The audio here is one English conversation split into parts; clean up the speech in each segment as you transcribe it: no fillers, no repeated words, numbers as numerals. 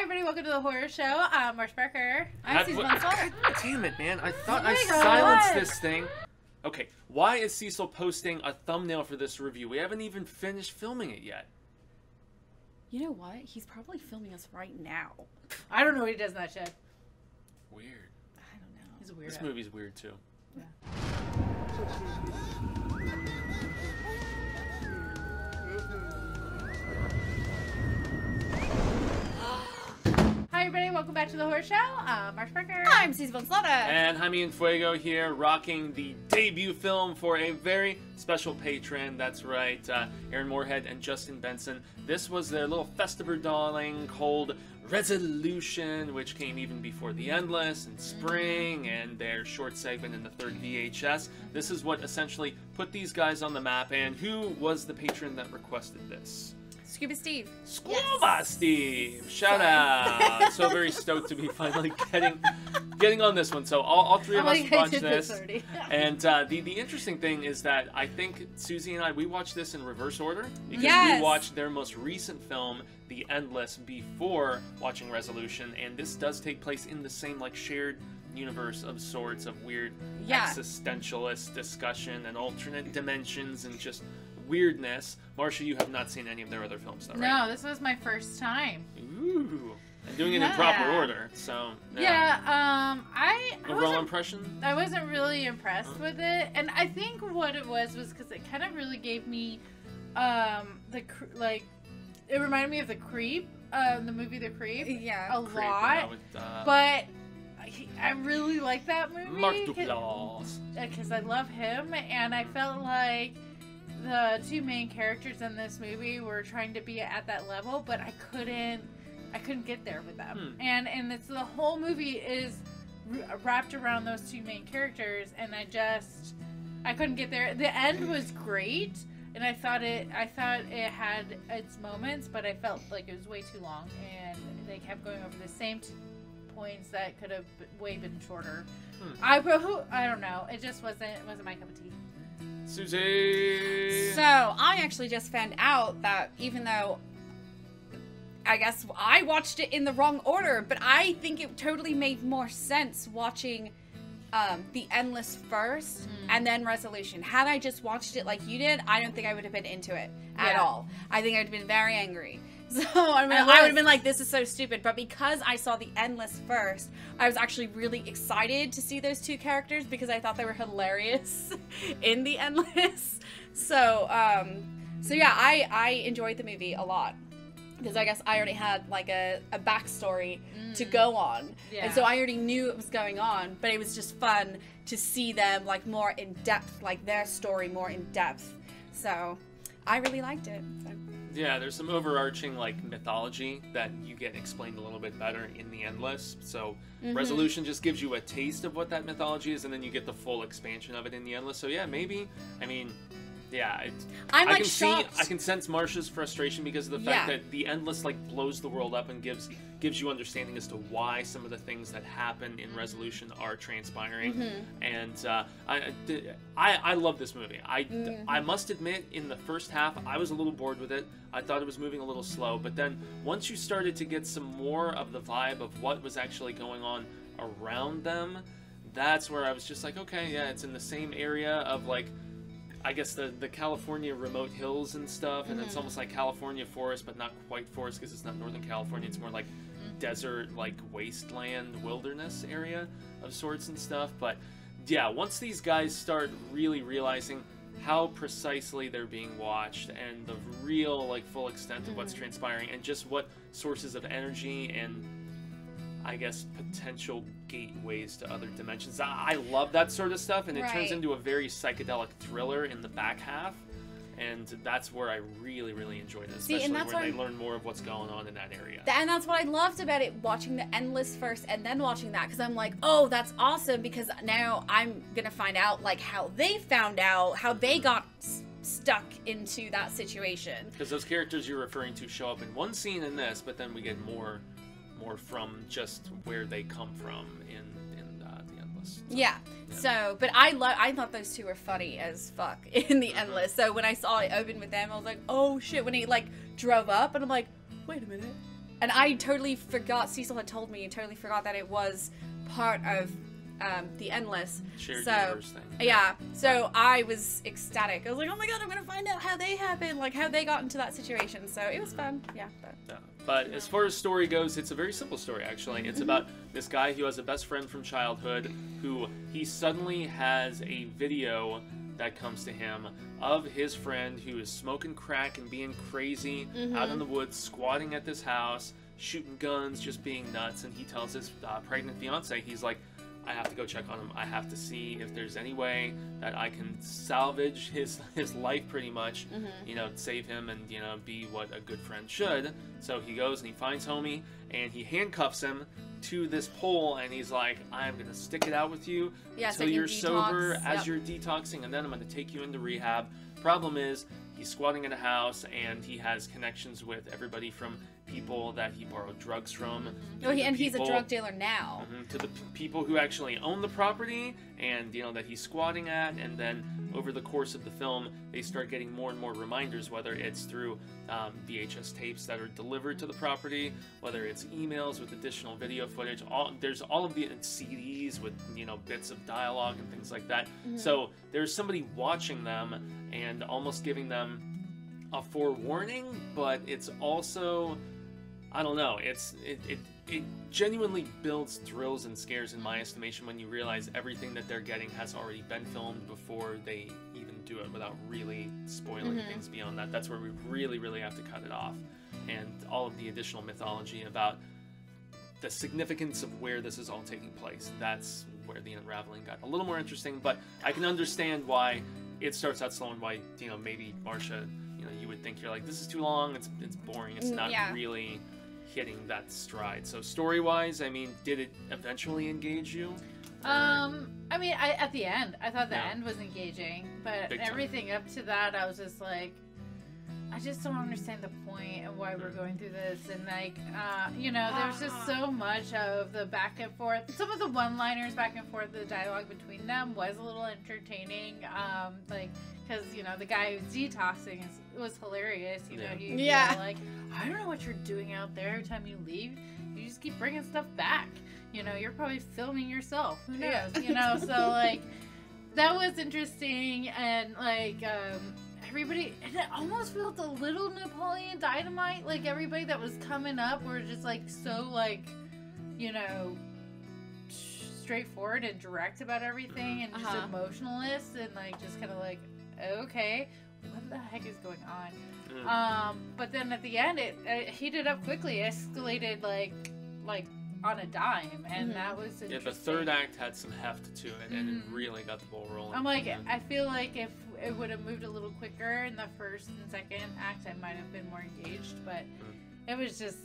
everybody, welcome to the horror show. I'm Marcia Parker. I'm Cecil. Damn it, man. I thought I silenced this thing. Okay, why is Cecil posting a thumbnail for this review? We haven't even finished filming it yet. You know what? He's probably filming us right now. I don't know what he does in that shit. Weird. I don't know. He's a weirdo. This movie's weird, too. Yeah. Hi, everybody. Welcome back to the horror show. I'm Marcia Parker. I'm Cecil. And Jaime and Fuego here, rocking the debut film for a very special patron. That's right, Aaron Moorhead and Justin Benson. This was their little Festival darling called Resolution, which came even before The Endless and Spring and their short segment in the third VHS. This is what essentially put these guys on the map. And who was the patron that requested this? Scuba Steve. Scuba Steve! Shout out! So very stoked to be finally getting on this one. So all three of us watched this. And the interesting thing is that I think Susie and I, we watched this in reverse order. Because we watched their most recent film, The Endless, before watching Resolution. And this does take place in the same like shared universe of sorts of weird existentialist discussion and alternate dimensions and just weirdness. Marcia, you have not seen any of their other films, though, right? No, this was my first time. Ooh. And doing it in proper order, so... Overall impression? I wasn't really impressed with it, and I think what it was because it kind of really gave me, it reminded me of The Creep, the movie The Creep. Yeah. A lot. But I really like that movie. Mark Duplass. Because I love him, and I felt like the two main characters in this movie were trying to be at that level, but I couldn't get there with them. And it's the whole movie is wrapped around those two main characters, and I couldn't get there. The end was great, and I thought it had its moments, but I felt like it was way too long, and they kept going over the same points that could have been shorter. I don't know. It just wasn't my cup of tea. Susie! So, I actually just found out that even though I guess I watched it in the wrong order, but I think it totally made more sense watching The Endless first and then Resolution. Had I just watched it like you did, I don't think I would have been into it at all. I think I would have been very angry. So I would have been like, this is so stupid. But because I saw The Endless first, I was actually really excited to see those two characters because I thought they were hilarious in The Endless. So yeah, I enjoyed the movie a lot. Because I guess I already had like a backstory to go on. Yeah. And so I already knew it was going on, but it was just fun to see them like more in depth, like their story more in depth. So I really liked it. So. Yeah, there's some overarching like mythology that you get explained a little bit better in The Endless. So Resolution just gives you a taste of what that mythology is, and then you get the full expansion of it in The Endless. So yeah, maybe, I mean... Yeah, I can sense Marcia's frustration because of the fact that The Endless like blows the world up and gives you understanding as to why some of the things that happen in Resolution are transpiring. And I love this movie. I must admit, in the first half, I was a little bored with it. I thought it was moving a little slow, but then once you started to get some more of the vibe of what was actually going on around them, that's where I was just like, okay, yeah, it's in the same area of like, I guess the California remote hills and stuff, and it's almost like California forest, but not quite forest because it's not Northern California. It's more like desert, like wasteland, wilderness area of sorts and stuff. But yeah, once these guys start really realizing how precisely they're being watched and the real like full extent of what's transpiring and just what sources of energy and I guess potential gateways to other dimensions. I love that sort of stuff, and it turns into a very psychedelic thriller in the back half, and that's where I really, really enjoyed it, especially when they learn more of what's going on in that area. And that's what I loved about it, watching The Endless first and then watching that, because I'm like, oh, that's awesome, because now I'm gonna find out like how they found out, how they got stuck into that situation. Because those characters you're referring to show up in one scene in this, but then we get more from just where they come from in The Endless. So, but I thought those two were funny as fuck in The Endless. So when I saw it open with them, I was like, oh shit, when he like drove up, and I'm like, wait a minute, and I totally forgot, Cecil had told me, and totally forgot that it was part of the Endless. Shared universe thing. Yeah, so I was ecstatic. I was like, oh my god, I'm gonna find out how they happened, like how they got into that situation. So it was fun, yeah. But as far as story goes, it's a very simple story, actually. It's about this guy who has a best friend from childhood who he suddenly has a video that comes to him of his friend who is smoking crack and being crazy out in the woods, squatting at this house, shooting guns, just being nuts. And he tells his pregnant fiance, he's like, I have to go check on him. I have to see if there's any way that I can salvage his life, pretty much, you know, save him and, you know, be what a good friend should. So he goes and he finds homie and he handcuffs him to this pole and he's like, I'm going to stick it out with you until you're sober as you're detoxing, and then I'm going to take you into rehab. Problem is, he's squatting in a house and he has connections with everybody from people that he borrowed drugs from. He's a drug dealer now. To the people who actually own the property and, you know, that he's squatting at. And then over the course of the film, they start getting more and more reminders, whether it's through VHS tapes that are delivered to the property, whether it's emails with additional video footage. There's all of the CDs with, you know, bits of dialogue and things like that. So there's somebody watching them and almost giving them a forewarning, but it's also, I don't know, it genuinely builds thrills and scares in my estimation when you realize everything that they're getting has already been filmed before they even do it, without really spoiling things beyond that. That's where we really, really have to cut it off. And all of the additional mythology about the significance of where this is all taking place, that's where the unraveling got a little more interesting. But I can understand why it starts out slow and why, you know, maybe Marcia, you know, you would think you're like, this is too long, it's boring, it's not really hitting that stride. So story-wise, I mean, did it eventually engage you? I mean, at the end, I thought the end was engaging, but everything up to that, I was just like, I just don't understand the point of why we're going through this. And like, you know, there's just so much of the back and forth. Some of the one-liners back and forth, the dialogue between them was a little entertaining. Like, because, you know, the guy who's detoxing was hilarious. You know, you know, like, I don't know what you're doing out there. Every time you leave, you just keep bringing stuff back. You know, you're probably filming yourself. Who knows? You know, so like, that was interesting. And like, everybody, and it almost felt a little Napoleon Dynamite. Like, everybody that was coming up were just like so like, you know, straightforward and direct about everything, and just emotionless, and like just kind of like, okay, what the heck is going on? But then at the end, it heated up quickly, escalated like on a dime, and that was interesting. Yeah, the third act had some heft to it, and it really got the ball rolling. I'm like, I feel like if it would have moved a little quicker in the first and second act, I might have been more engaged, but it was just,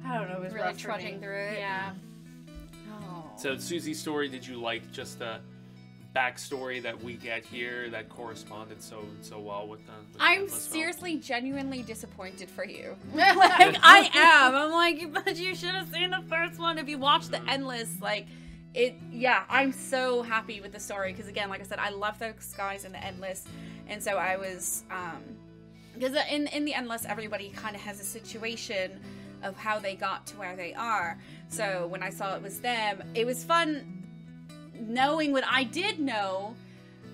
I don't know, it was really rough trudging through it. Yeah. So Susie's story, did you like just the backstory that we get here that corresponded so well with the I'm seriously genuinely disappointed for you. Like, I am. I'm like, but you should have seen the first one. If you watch the Endless, like, I'm so happy with the story, because again, like I said, I love those guys in the Endless, and so I was because in the Endless, everybody kind of has a situation of how they got to where they are. So when I saw it was them, it was fun knowing what I did know,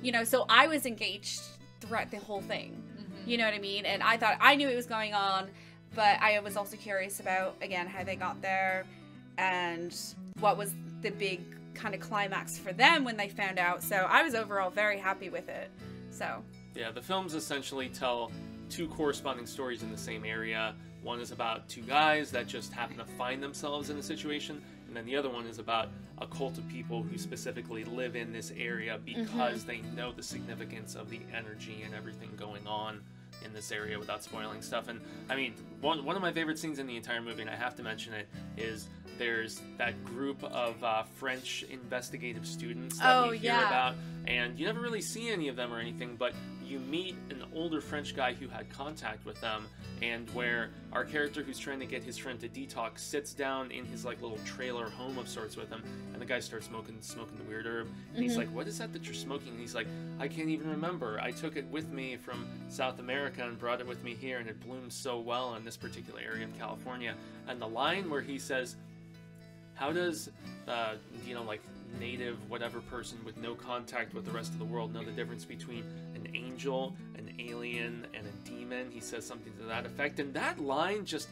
you know, so I was engaged throughout the whole thing. You know what I mean? And I thought I knew it was going on, but I was also curious about, again, how they got there and what was the big kind of climax for them when they found out. So I was overall very happy with it. So yeah, the films essentially tell two corresponding stories in the same area. One is about two guys that just happen to find themselves in a situation, and then the other one is about a cult of people who specifically live in this area because they know the significance of the energy and everything going on in this area, without spoiling stuff. And I mean, one of my favorite scenes in the entire movie, and I have to mention it, is there's that group of French investigative students that we hear about, and you never really see any of them or anything, but you meet an older French guy who had contact with them, and where our character who's trying to get his friend to detox sits down in his like little trailer home of sorts with him, and the guy starts smoking the weird herb, and he's like, what is that you're smoking? And he's like, I can't even remember. I took it with me from South America and brought it with me here, and it blooms so well in this particular area of California. And the line where he says, how does like native whatever person with no contact with the rest of the world know the difference between an angel, an alien, and a demon? He says something to that effect, and that line just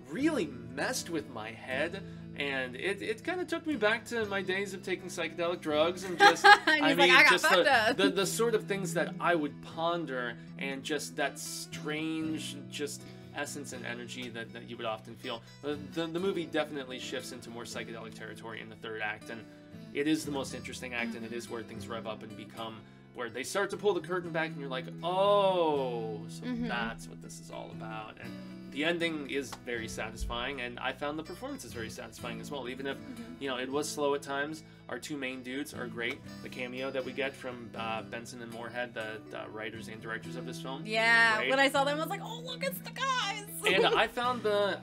really messed with my head, and it kind of took me back to my days of taking psychedelic drugs, and just the sort of things that I would ponder, and just that strange just essence and energy that you would often feel. The movie definitely shifts into more psychedelic territory in the third act, and it is the most interesting act, and it is where things rev up and become where they start to pull the curtain back, and you're like, oh, so that's what this is all about. And the ending is very satisfying, and I found the performances very satisfying as well. Even if, it was slow at times, our two main dudes are great. The cameo that we get from Benson and Moorhead, the writers and directors of this film. Yeah, great. When I saw them, I was like, oh, look, it's the guys! And I found the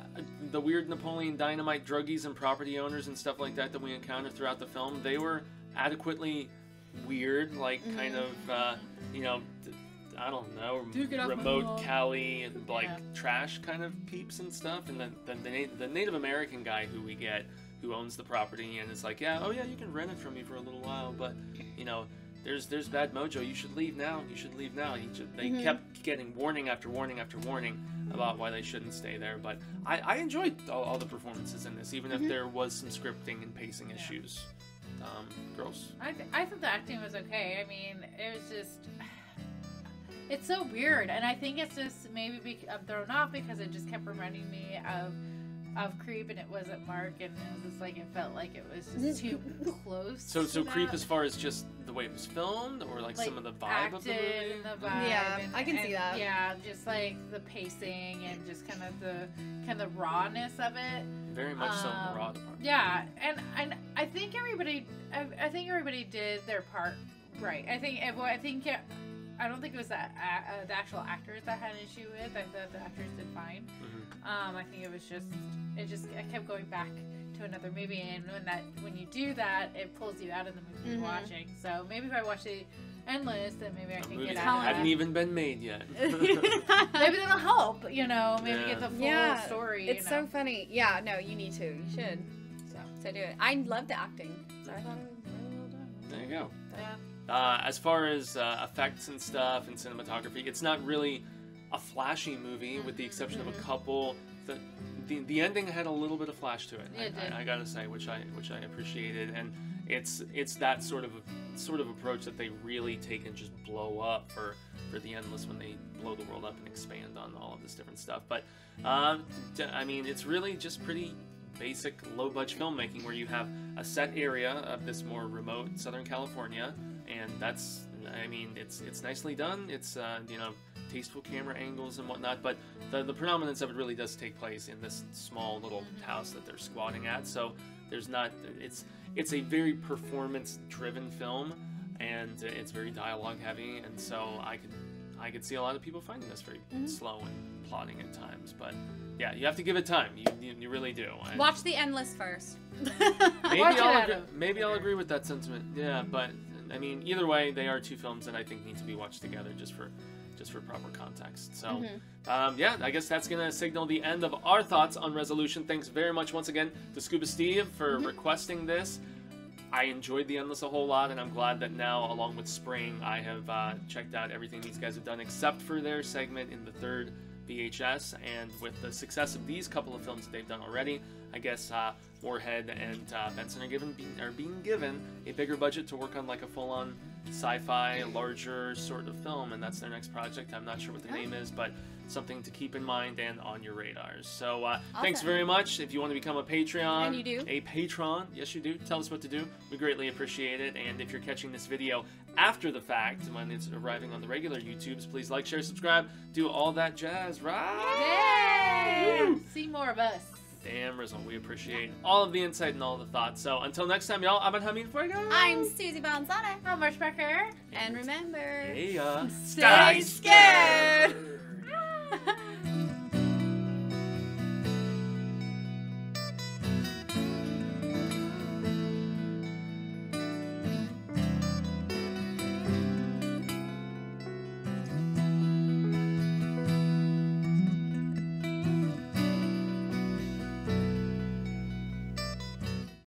weird Napoleon Dynamite druggies and property owners and stuff like that we encountered throughout the film, they were adequately weird, like kind of, I don't know, remote Cali and trash kind of peeps and stuff. And then the Native American guy who we get, who owns the property, and is like, you can rent it from me for a little while, but there's bad mojo. You should leave now. They kept getting warning after warning after warning about why they shouldn't stay there. But I enjoyed all the performances in this, even if there was some scripting and pacing issues. Girls, I thought the acting was okay. I mean, it was just, it's so weird, and I think it's just maybe I'm thrown off because it just kept reminding me of Creep, and it wasn't Mark, and it was just like, it felt like it was just too close. So Creep as far as just the way it was filmed, or like some of the vibe of the movie? And the vibe, yeah, I can see that. Yeah, just like the pacing and just kind of the rawness of it. Very much so in the raw department. Yeah, and I think everybody did their part right. I don't think it was the actual actors that had an issue with. I thought the actors did fine. I think I kept going back to another movie, and when you do that, it pulls you out of the movie you're watching. So maybe if I watch the Endless, then maybe I can get out of it. Hadn't even been made yet. Maybe that'll help, maybe get the full story. It's so funny. Yeah, no, you need to. You should. So do it. I love the acting. So I thought it was really well done. There you go. Yeah. As far as effects and stuff and cinematography, it's not really a flashy movie, with the exception of a couple. The ending had a little bit of flash to it. I gotta say, which I appreciated, and it's that sort of approach that they really take and just blow up for the Endless, when they blow the world up and expand on all of this different stuff. But I mean, it's really just pretty basic low-budget filmmaking, where you have a set area of this more remote Southern California, and that's, I mean, it's nicely done. It's tasteful camera angles and whatnot, but the predominance of it really does take place in this small little house that they're squatting at. So there's not, it's a very performance-driven film, and it's very dialogue-heavy, and so I could see a lot of people finding this very slow and plodding at times, but yeah, you have to give it time. You really do. Watch The Endless first. Maybe I'll agree with that sentiment. Yeah, but I mean, either way, they are two films that I think need to be watched together just for proper context. So, yeah, I guess that's gonna signal the end of our thoughts on Resolution. Thanks very much once again to Scuba Steve for requesting this. I enjoyed The Endless a whole lot, and I'm glad that now, along with Spring, I have checked out everything these guys have done, except for their segment in the third VHS. And with the success of these couple of films that they've done already, I guess Moorhead and Benson are being given a bigger budget to work on like a full-on sci-fi, larger sort of film, and that's their next project. I'm not sure what the name is, but something to keep in mind and on your radars. So thanks very much. If you want to become a Patreon, and you do. a patron, yes you do, tell us what to do. We greatly appreciate it. And if you're catching this video after the fact, when it's arriving on the regular YouTubes, please like, share, subscribe, do all that jazz, right? Yay! See more of us. Damn, Rizzo, we appreciate all of the insight and all the thoughts. So until next time, y'all, I'm Jaime Fuego. I'm Susie Bonzana. I'm Marcia Becker. And remember, Yeah. stay scared.